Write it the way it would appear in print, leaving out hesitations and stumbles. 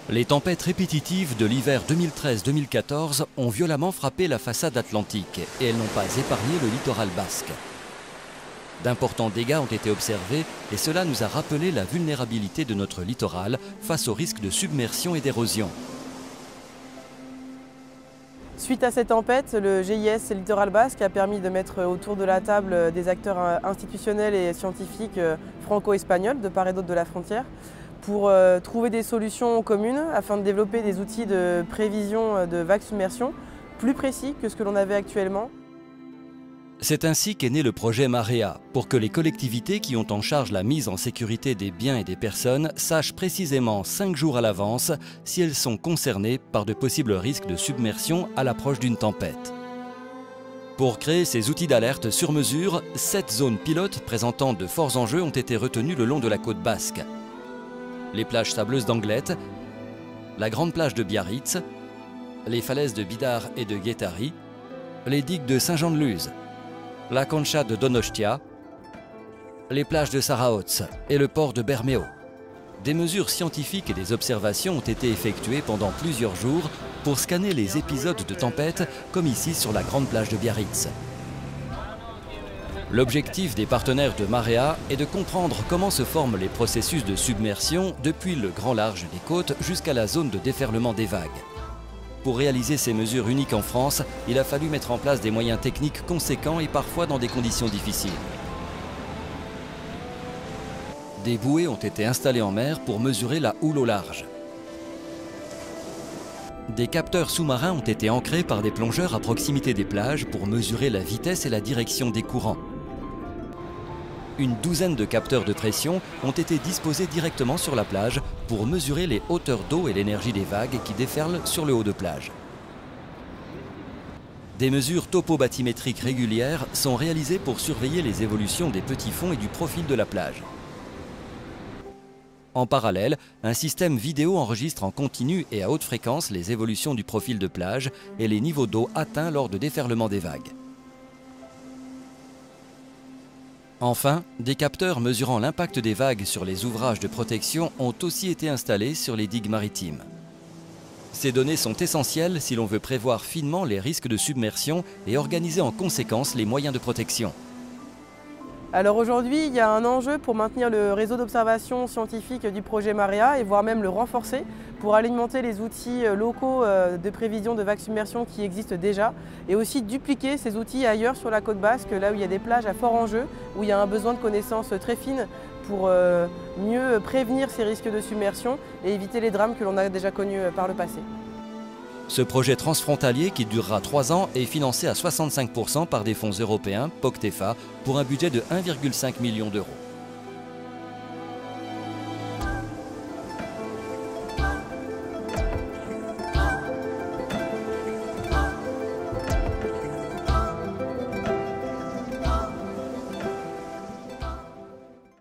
Les tempêtes répétitives de l'hiver 2013-2014 ont violemment frappé la façade atlantique et elles n'ont pas épargné le littoral basque. D'importants dégâts ont été observés et cela nous a rappelé la vulnérabilité de notre littoral face aux risques de submersion et d'érosion. Suite à cette tempête, le GIS Littoral Basque a permis de mettre autour de la table des acteurs institutionnels et scientifiques franco-espagnols de part et d'autre de la frontière pour trouver des solutions communes afin de développer des outils de prévision de vagues submersion plus précis que ce que l'on avait actuellement. C'est ainsi qu'est né le projet Marea, pour que les collectivités qui ont en charge la mise en sécurité des biens et des personnes sachent précisément 5 jours à l'avance si elles sont concernées par de possibles risques de submersion à l'approche d'une tempête. Pour créer ces outils d'alerte sur mesure, 7 zones pilotes présentant de forts enjeux ont été retenues le long de la côte basque. Les plages sableuses d'Anglette, la grande plage de Biarritz, les falaises de Bidar et de Guétari, les digues de Saint-Jean-de-Luz, la concha de Donostia, les plages de Saraotz et le port de Bermeo. Des mesures scientifiques et des observations ont été effectuées pendant plusieurs jours pour scanner les épisodes de tempête, comme ici sur la grande plage de Biarritz. L'objectif des partenaires de Marea est de comprendre comment se forment les processus de submersion depuis le grand large des côtes jusqu'à la zone de déferlement des vagues. Pour réaliser ces mesures uniques en France, il a fallu mettre en place des moyens techniques conséquents et parfois dans des conditions difficiles. Des bouées ont été installées en mer pour mesurer la houle au large. Des capteurs sous-marins ont été ancrés par des plongeurs à proximité des plages pour mesurer la vitesse et la direction des courants. Une douzaine de capteurs de pression ont été disposés directement sur la plage pour mesurer les hauteurs d'eau et l'énergie des vagues qui déferlent sur le haut de plage. Des mesures topo-bathymétriques régulières sont réalisées pour surveiller les évolutions des petits fonds et du profil de la plage. En parallèle, un système vidéo enregistre en continu et à haute fréquence les évolutions du profil de plage et les niveaux d'eau atteints lors de déferlement des vagues. Enfin, des capteurs mesurant l'impact des vagues sur les ouvrages de protection ont aussi été installés sur les digues maritimes. Ces données sont essentielles si l'on veut prévoir finement les risques de submersion et organiser en conséquence les moyens de protection. Alors aujourd'hui, il y a un enjeu pour maintenir le réseau d'observation scientifique du projet Marea et voire même le renforcer pour alimenter les outils locaux de prévision de vagues submersion qui existent déjà et aussi dupliquer ces outils ailleurs sur la côte basque, là où il y a des plages à fort enjeu, où il y a un besoin de connaissances très fines pour mieux prévenir ces risques de submersion et éviter les drames que l'on a déjà connus par le passé. Ce projet transfrontalier qui durera 3 ans est financé à 65% par des fonds européens, POCTEFA, pour un budget de 1,5 million d'euros.